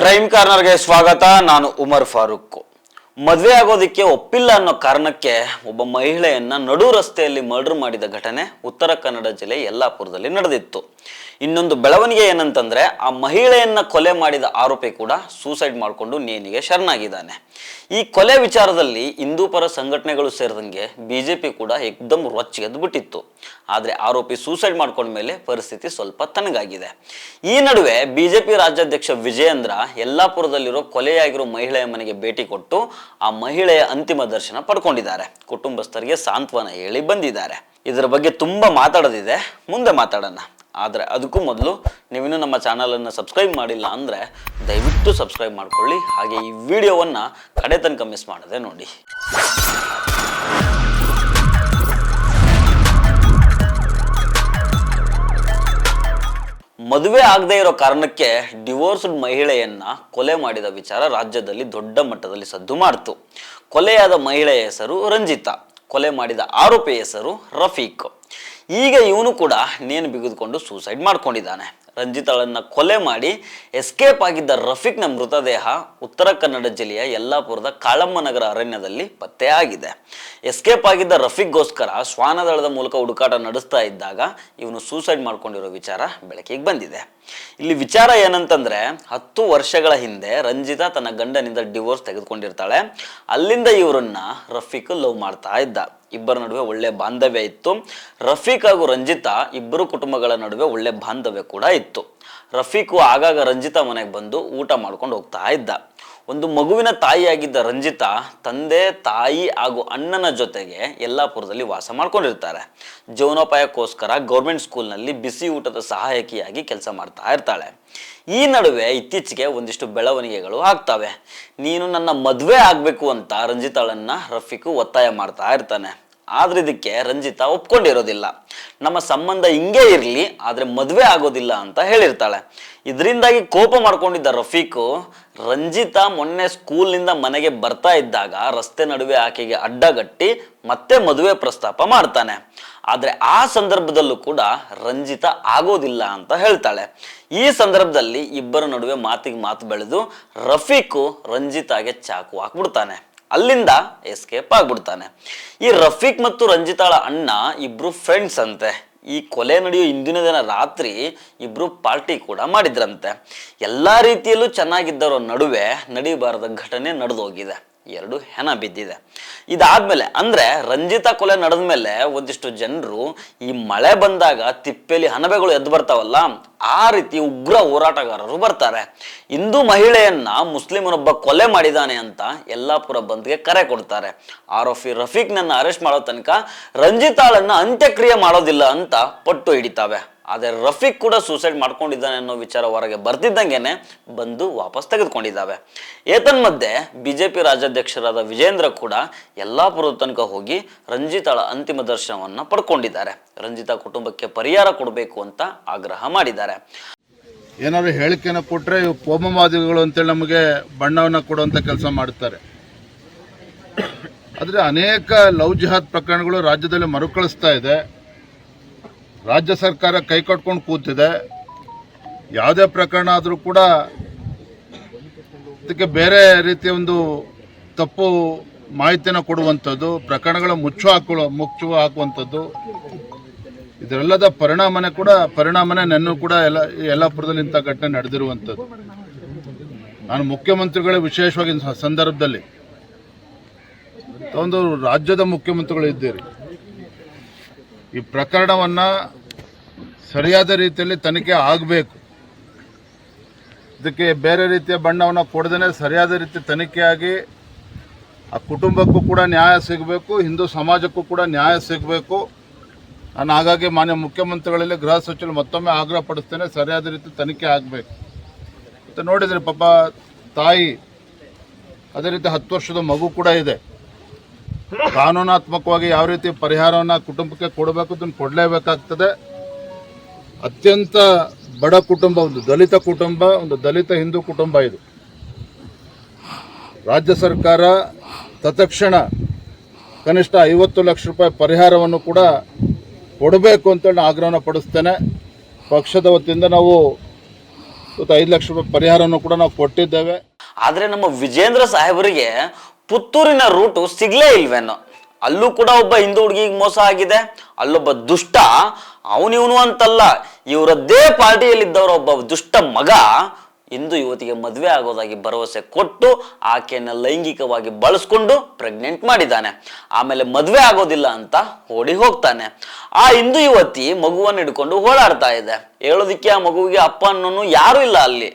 Crime ಕಾರ್ನರ್ಗೆ ಸ್ವಾಗತ. ನಾನು ಉಮರ್ ಫಾರೂಕ್. ಮದುವೆ ಆಗೋದಕ್ಕೆ ಒಪ್ಪಿಲ್ಲ ಅನ್ನೋ ಕಾರಣಕ್ಕೆ ಒಬ್ಬ ಮಹಿಳೆಯನ್ನ ನಡು ರಸ್ತೆಯಲ್ಲಿ ಮರ್ಡರ್ ಮಾಡಿದ ಘಟನೆ ಉತ್ತರ ಕನ್ನಡ ಜಿಲ್ಲೆ ಯಲ್ಲಾಪುರದಲ್ಲಿ ನಡೆದಿತ್ತು. ಇನ್ನೊಂದು ಬೆಳವಣಿಗೆ ಏನಂತಂದ್ರೆ, ಆ ಮಹಿಳೆಯನ್ನ ಕೊಲೆ ಮಾಡಿದ ಆರೋಪಿ ಕೂಡ ಸೂಸೈಡ್ ಮಾಡಿಕೊಂಡು ನೇಣಿಗೆ ಶರಣಾಗಿದ್ದಾನೆ. ಈ ಕೊಲೆ ವಿಚಾರದಲ್ಲಿ ಹಿಂದೂ ಪರ ಸಂಘಟನೆಗಳು ಸೇರಿದಂಗೆ ಬಿಜೆಪಿ ಕೂಡ ಏಕ್ದಮ್ ರೊಚ್ಚಿಗೆದ್ದು ಬಿಟ್ಟಿತ್ತು. ಆದ್ರೆ ಆರೋಪಿ ಸೂಸೈಡ್ ಮಾಡ್ಕೊಂಡ ಮೇಲೆ ಪರಿಸ್ಥಿತಿ ಸ್ವಲ್ಪ ತಣ್ಣಗಾಗಿದೆ. ಈ ನಡುವೆ ಬಿಜೆಪಿ ರಾಜ್ಯಾಧ್ಯಕ್ಷ ವಿಜಯೇಂದ್ರ ಯಲ್ಲಾಪುರದಲ್ಲಿರೋ ಕೊಲೆಯಾಗಿರೋ ಮಹಿಳೆಯ ಮನೆಗೆ ಭೇಟಿ ಕೊಟ್ಟು ಆ ಮಹಿಳೆಯ ಅಂತಿಮ ದರ್ಶನ ಪಡ್ಕೊಂಡಿದ್ದಾರೆ. ಕುಟುಂಬಸ್ಥರಿಗೆ ಸಾಂತ್ವನ ಹೇಳಿ ಬಂದಿದ್ದಾರೆ. ಇದರ ಬಗ್ಗೆ ತುಂಬಾ ಮಾತಾಡೋದಿದೆ, ಮುಂದೆ ಮಾತಾಡೋಣ. ಆದರೆ ಅದಕ್ಕೂ ಮೊದಲು ನೀವಿನ್ನೂ ನಮ್ಮ ಚಾನಲನ್ನು ಸಬ್ಸ್ಕ್ರೈಬ್ ಮಾಡಿಲ್ಲ ಅಂದರೆ ದಯವಿಟ್ಟು ಸಬ್ಸ್ಕ್ರೈಬ್ ಮಾಡ್ಕೊಳ್ಳಿ. ಹಾಗೆ ಈ ವಿಡಿಯೋವನ್ನು ಕಡೆ ತನಕ ಮಿಸ್ ಮಾಡದೆ ನೋಡಿ. ಮದುವೆ ಆಗದೆ ಇರೋ ಕಾರಣಕ್ಕೆ ಡಿವೋರ್ಸ್ಡ್ ಮಹಿಳೆಯನ್ನ ಕೊಲೆ ಮಾಡಿದ ವಿಚಾರ ರಾಜ್ಯದಲ್ಲಿ ದೊಡ್ಡ ಮಟ್ಟದಲ್ಲಿ ಸದ್ದು ಮಾಡ್ತು. ಕೊಲೆಯಾದ ಮಹಿಳೆಯ ಹೆಸರು ರಂಜಿತಾ, ಕೊಲೆ ಮಾಡಿದ ಆರೋಪಿ ಹೆಸರು ರಫೀಕ್. ಈಗ ಇವನು ಕೂಡ ನೇಣು ಬಿಗಿದುಕೊಂಡು ಸೂಸೈಡ್ ಮಾಡ್ಕೊಂಡಿದ್ದಾನೆ. ರಂಜಿತಾಳನ್ನ ಕೊಲೆ ಮಾಡಿ ಎಸ್ಕೇಪ್ ಆಗಿದ್ದ ರಫೀಕ್ನ ಮೃತದೇಹ ಉತ್ತರ ಕನ್ನಡ ಜಿಲ್ಲೆಯ ಯಲ್ಲಾಪುರದ ಕಾಳಮ್ಮನಗರ ಅರಣ್ಯದಲ್ಲಿ ಪತ್ತೆ ಆಗಿದೆ. ಎಸ್ಕೇಪ್ ಆಗಿದ್ದ ರಫೀಕ್ಗೋಸ್ಕರ ಶ್ವಾನದಳದ ಮೂಲಕ ಹುಡುಕಾಟ ನಡೆಸ್ತಾ ಇದ್ದಾಗ ಇವನು ಸೂಸೈಡ್ ಮಾಡ್ಕೊಂಡಿರೋ ವಿಚಾರ ಬೆಳಕಿಗೆ ಬಂದಿದೆ. ಇಲ್ಲಿ ವಿಚಾರ ಏನಂತಂದ್ರೆ, 10 ವರ್ಷಗಳ ಹಿಂದೆ ರಂಜಿತಾ ತನ್ನ ಗಂಡನಿಂದ ಡಿವೋರ್ಸ್ ತೆಗೆದುಕೊಂಡಿರ್ತಾಳೆ. ಅಲ್ಲಿಂದ ಇವರನ್ನ ರಫೀಕ್ ಲವ್ ಮಾಡ್ತಾ ಇದ್ದ. ಇಬ್ಬರ ನಡುವೆ ಒಳ್ಳೆ ಬಾಂಧವ್ಯ ಇತ್ತು. ರಫೀಕ್ ಹಾಗೂ ರಂಜಿತಾ ಇಬ್ಬರು ಕುಟುಂಬಗಳ ನಡುವೆ ಒಳ್ಳೆ ಬಾಂಧವ್ಯ ಕೂಡ ಇತ್ತು. ರಫೀಕು ಆಗಾಗ ರಂಜಿತಾ ಮನೆಗೆ ಬಂದು ಊಟ ಮಾಡ್ಕೊಂಡು ಹೋಗ್ತಾ ಇದ್ದ. ಒಂದು ಮಗುವಿನ ತಾಯಿಯಾಗಿದ್ದ ರಂಜಿತಾ ತಂದೆ, ತಾಯಿ ಹಾಗೂ ಅಣ್ಣನ ಜೊತೆಗೆ ಯಲ್ಲಾಪುರದಲ್ಲಿ ವಾಸ ಮಾಡ್ಕೊಂಡಿರ್ತಾರೆ. ಜೀವನೋಪಾಯಕ್ಕೋಸ್ಕರ ಗೌರ್ಮೆಂಟ್ ಸ್ಕೂಲ್ನಲ್ಲಿ ಬಿಸಿ ಊಟದ ಸಹಾಯಕಿಯಾಗಿ ಕೆಲಸ ಮಾಡ್ತಾ ಇರ್ತಾಳೆ. ಈ ನಡುವೆ ಇತ್ತೀಚೆಗೆ ಒಂದಿಷ್ಟು ಬೆಳವಣಿಗೆಗಳು ಆಗ್ತವೆ. ನೀನು ನನ್ನ ಮದುವೆ ಆಗಬೇಕು ಅಂತ ರಂಜಿತಾಳನ್ನ ರಫೀಕು ಒತ್ತಾಯ ಮಾಡ್ತಾ ಇರ್ತಾನೆ. ಆದ್ರೆ ಇದಕ್ಕೆ ರಂಜಿತಾ ಒಪ್ಕೊಂಡಿರೋದಿಲ್ಲ. ನಮ್ಮ ಸಂಬಂಧ ಹಿಂಗೆ ಇರಲಿ, ಆದ್ರೆ ಮದುವೆ ಆಗೋದಿಲ್ಲ ಅಂತ ಹೇಳಿರ್ತಾಳೆ. ಇದರಿಂದಾಗಿ ಕೋಪ ಮಾಡ್ಕೊಂಡಿದ್ದ ರಫೀಕು ರಂಜಿತಾ ಮೊನ್ನೆ ಸ್ಕೂಲ್ನಿಂದ ಮನೆಗೆ ಬರ್ತಾ ಇದ್ದಾಗ ರಸ್ತೆ ನಡುವೆ ಆಕೆಗೆ ಅಡ್ಡಗಟ್ಟಿ ಮತ್ತೆ ಮದುವೆ ಪ್ರಸ್ತಾಪ ಮಾಡ್ತಾನೆ. ಆದ್ರೆ ಆ ಸಂದರ್ಭದಲ್ಲೂ ಕೂಡ ರಂಜಿತಾ ಆಗೋದಿಲ್ಲ ಅಂತ ಹೇಳ್ತಾಳೆ. ಈ ಸಂದರ್ಭದಲ್ಲಿ ಇಬ್ಬರ ನಡುವೆ ಮಾತಿಗೆ ಮಾತು ಬೆಳೆದು ರಫೀಕು ರಂಜಿತಾಗೆ ಚಾಕು ಹಾಕ್ಬಿಡ್ತಾನೆ. ಅಲ್ಲಿಂದ ಎಸ್ಕೇಪ್ ಆಗ್ಬಿಡ್ತಾನೆ. ಈ ರಫೀಕ್ ಮತ್ತು ರಂಜಿತಾಳ ಅಣ್ಣ ಇಬ್ರು ಫ್ರೆಂಡ್ಸ್ ಅಂತೆ. ಈ ಕೊಲೆ ನಡೆಯೋ ಇಂದಿನ ದಿನ ರಾತ್ರಿ ಇಬ್ರು ಪಾರ್ಟಿ ಕೂಡ ಮಾಡಿದ್ರಂತೆ. ಎಲ್ಲಾ ರೀತಿಯಲ್ಲೂ ಚೆನ್ನಾಗಿದ್ದವರ ನಡುವೆ ನಡೀಬಾರದ ಘಟನೆ ನಡೆದೋಗಿದೆ. 2 ಹೆಣ ಬಿದ್ದಿದೆ. ಇದಾದ್ಮೇಲೆ ಅಂದ್ರೆ ರಂಜಿತಾ ಕೊಲೆ ನಡೆದ್ಮೇಲೆ ಒಂದಿಷ್ಟು ಜನರು ಈ ಮಳೆ ಬಂದಾಗ ತಿಪ್ಪೆಲಿ ಹಣಬೆಗಳು ಎದ್ದು ಬರ್ತಾವಲ್ಲ, ಆ ರೀತಿ ಉಗ್ರ ಹೋರಾಟಗಾರರು ಬರ್ತಾರೆ. ಹಿಂದೂ ಮಹಿಳೆಯನ್ನ ಮುಸ್ಲಿಮನೊಬ್ಬ ಕೊಲೆ ಮಾಡಿದಾನೆ ಅಂತ ಯಲ್ಲಾಪುರ ಬಂದ್ಗೆ ಕರೆ ಕೊಡ್ತಾರೆ. ಆರೋಪಿ ರಫೀಕ್ನನ್ನ ಅರೆಸ್ಟ್ ಮಾಡೋ ತನಕ ರಂಜಿತಾಳನ್ನ ಅಂತ್ಯಕ್ರಿಯೆ ಮಾಡೋದಿಲ್ಲ ಅಂತ ಪಟ್ಟು ಹಿಡಿತಾವೆ. ಆದರೆ ರಫೀಕ್ ಕೂಡ ಸೂಸೈಡ್ ಮಾಡ್ಕೊಂಡಿದ್ದಾನೆ ಅನ್ನೋ ವಿಚಾರ ಹೊರಗೆ ಬರ್ತಿದ್ದಂಗೆನೆ ಬಂದು ವಾಪಸ್ ತೆಗೆದುಕೊಂಡಿದ್ದಾವೆ. ಏತನ್ಮಧ್ಯೆ ಬಿಜೆಪಿ ರಾಜ್ಯಾಧ್ಯಕ್ಷರಾದ ವಿಜೇಂದ್ರ ಕೂಡ ಯಲ್ಲಾಪುರದ ತನಕ ಹೋಗಿ ರಂಜಿತಾಳ ಅಂತಿಮ ದರ್ಶನವನ್ನ ಪಡ್ಕೊಂಡಿದ್ದಾರೆ. ರಂಜಿತಾ ಕುಟುಂಬಕ್ಕೆ ಪರಿಹಾರ ಕೊಡಬೇಕು ಅಂತ ಆಗ್ರಹ ಮಾಡಿದ್ದಾರೆ. ಏನಾದ್ರು ಹೇಳಿಕೆನ ಕೊಟ್ಟರೆ ಕೋಮುವಾದಿಗಳು ಅಂತೇಳಿ ನಮಗೆ ಬಣ್ಣವನ್ನು ಕೊಡುವಂಥ ಕೆಲಸ ಮಾಡ್ತಾರೆ. ಆದರೆ ಅನೇಕ ಲವ್ ಜಿಹಾದ್ ಪ್ರಕರಣಗಳು ರಾಜ್ಯದಲ್ಲಿ ಮರುಕಳಿಸ್ತಾ ಇದೆ. ರಾಜ್ಯ ಸರ್ಕಾರ ಕೈ ಕಟ್ಕೊಂಡು ಕೂತಿದೆ. ಯಾವುದೇ ಪ್ರಕರಣ ಆದರೂ ಕೂಡ ಇದಕ್ಕೆ ಬೇರೆ ರೀತಿಯ ಒಂದು ತಪ್ಪು ಮಾಹಿತಿಯನ್ನು ಕೊಡುವಂಥದ್ದು, ಪ್ರಕರಣಗಳ ಮುಚ್ಚುವ ಹಾಕುವಂಥದ್ದು, ಇದರೆಲ್ಲದ ಪರಿಣಾಮನೇ ನೆನ್ನೂ ಕೂಡ ಯಲ್ಲಾಪುರದಲ್ಲಿ ಇಂಥ ಘಟನೆ ನಡೆದಿರುವಂಥದ್ದು. ನಾನು ಮುಖ್ಯಮಂತ್ರಿಗಳೇ ವಿಶೇಷವಾಗಿ ಸಂದರ್ಭದಲ್ಲಿ ಒಂದು ರಾಜ್ಯದ ಮುಖ್ಯಮಂತ್ರಿಗಳು ಇದ್ದೀರಿ, ಈ ಪ್ರಕರಣವನ್ನು ಸರಿಯಾದ ರೀತಿಯಲ್ಲಿ ತನಿಖೆ ಆಗಬೇಕು. ಇದಕ್ಕೆ ಬೇರೆ ರೀತಿಯ ಬಣ್ಣವನ್ನು ಕೊಡದೇ ಸರಿಯಾದ ರೀತಿ ತನಿಖೆಯಾಗಿ ಆ ಕುಟುಂಬಕ್ಕೂ ಕೂಡ ನ್ಯಾಯ ಸಿಗಬೇಕು, ಹಿಂದೂ ಸಮಾಜಕ್ಕೂ ಕೂಡ ನ್ಯಾಯ ಸಿಗಬೇಕು. ನಾನು ಹಾಗಾಗಿ ಮಾನ್ಯ ಮುಖ್ಯಮಂತ್ರಿಗಳಲ್ಲಿ ಗೃಹ ಸಚಿವರು ಮತ್ತೊಮ್ಮೆ ಆಗ್ರಹ ಪಡಿಸ್ತೇನೆ, ಸರಿಯಾದ ರೀತಿ ತನಿಖೆ ಆಗಬೇಕು. ಮತ್ತು ನೋಡಿದರೆ ಪಾಪ ತಾಯಿ, ಅದೇ ರೀತಿ 10 ವರ್ಷದ ಮಗು ಕೂಡ ಇದೆ. ಕಾನೂನಾತ್ಮಕವಾಗಿ ಯಾವ ರೀತಿ ಪರಿಹಾರವನ್ನು ಕುಟುಂಬಕ್ಕೆ ಕೊಡಬೇಕು ಅದನ್ನು ಕೊಡಲೇಬೇಕಾಗ್ತದೆ. ಅತ್ಯಂತ ಬಡ ಕುಟುಂಬ, ಒಂದು ದಲಿತ ಕುಟುಂಬ, ಒಂದು ದಲಿತ ಹಿಂದೂ ಕುಟುಂಬ ಇದು. ರಾಜ್ಯ ಸರ್ಕಾರ ತತ್ಕ್ಷಣ ಕನಿಷ್ಠ 50 ಲಕ್ಷ ರೂಪಾಯಿ ಪರಿಹಾರವನ್ನು ಕೂಡ ಕೊಡಬೇಕು ಅಂತೇಳಿ ಆಗ್ರಹನ ಪಡಿಸ್ತೇನೆ. ಪಕ್ಷದ ವತಿಯಿಂದ ನಾವು ಇವತ್ತು 5 ಲಕ್ಷ ರೂಪಾಯಿ ಪರಿಹಾರವನ್ನು ಕೂಡ ನಾವು ಕೊಟ್ಟಿದ್ದೇವೆ. ಆದ್ರೆ ನಮ್ಮ ವಿಜೇಂದ್ರ ಸಾಹೇಬರಿಗೆ ಪುತ್ತೂರಿನ ರೂಟು ಸಿಗ್ಲೇ ಇಲ್ವೇನೋ. ಅಲ್ಲೂ ಕೂಡ ಒಬ್ಬ ಹಿಂದೂ ಹುಡುಗಿಗೆ ಮೋಸ ಆಗಿದೆ. ಅಲ್ಲೊಬ್ಬ ದುಷ್ಟ, ಅವನಿವನು ಅಂತಲ್ಲ, ಇವರದ್ದೇ ಪಾರ್ಟಿಯಲ್ಲಿದ್ದವರ ಒಬ್ಬ ದುಷ್ಟ ಮಗ ಇಂದು ಯುವತಿಗೆ ಮದುವೆ ಆಗೋದಾಗಿ ಭರವಸೆ ಕೊಟ್ಟು ಆಕೆಯನ್ನು ಲೈಂಗಿಕವಾಗಿ ಬಳಸ್ಕೊಂಡು ಪ್ರೆಗ್ನೆಂಟ್ ಮಾಡಿದ್ದಾನೆ. ಆಮೇಲೆ ಮದುವೆ ಆಗೋದಿಲ್ಲ ಅಂತ ಓಡಿ ಹೋಗ್ತಾನೆ. ಆ ಹಿಂದೂ ಯುವತಿ ಮಗುವನ್ನು ಹಿಡ್ಕೊಂಡು ಓಡಾಡ್ತಾ ಇದೆ. ಹೇಳೋದಿಕ್ಕೆ ಆ ಮಗುವಿಗೆ ಅಪ್ಪ ಅನ್ನೋನು ಯಾರೂ ಇಲ್ಲ ಅಲ್ಲಿ.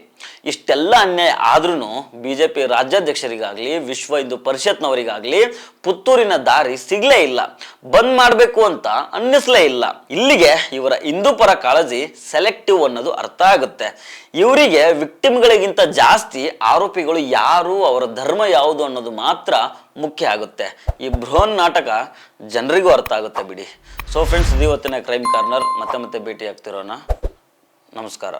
ಇಷ್ಟೆಲ್ಲ ಅನ್ಯಾಯ ಆದ್ರೂ ಬಿಜೆಪಿ ರಾಜ್ಯಾಧ್ಯಕ್ಷರಿಗಾಗ್ಲಿ ವಿಶ್ವ ಹಿಂದೂ ಪರಿಷತ್ನವರಿಗಾಗ್ಲಿ ಪುತ್ತೂರಿನ ದಾರಿ ಸಿಗ್ಲೇ ಇಲ್ಲ. ಬಂದ್ ಮಾಡಬೇಕು ಅಂತ ಅನ್ನಿಸ್ಲೇ ಇಲ್ಲ. ಇಲ್ಲಿಗೆ ಇವರ ಹಿಂದೂ ಪರ ಕಾಳಜಿ ಸೆಲೆಕ್ಟಿವ್ ಅನ್ನೋದು ಅರ್ಥ ಆಗುತ್ತೆ. ಇವರಿಗೆ ವಿಕ್ಟಿಮ್ಗಳಿಗಿಂತ ಜಾಸ್ತಿ ಆರೋಪಿಗಳು ಯಾರು, ಅವರ ಧರ್ಮ ಯಾವುದು ಅನ್ನೋದು ಮಾತ್ರ ಮುಖ್ಯ ಆಗುತ್ತೆ. ಈ ಬೃಹನ್ ನಾಟಕ ಜನರಿಗೂ ಅರ್ಥ ಆಗುತ್ತೆ ಬಿಡಿ. ಸೊ ಫ್ರೆಂಡ್ಸ್, ಇದು ಇವತ್ತಿನ ಕ್ರೈಮ್ ಕಾರ್ನರ್. ಮತ್ತೆ ಭೇಟಿ ಆಗ್ತಿರೋಣ. ನಮಸ್ಕಾರ.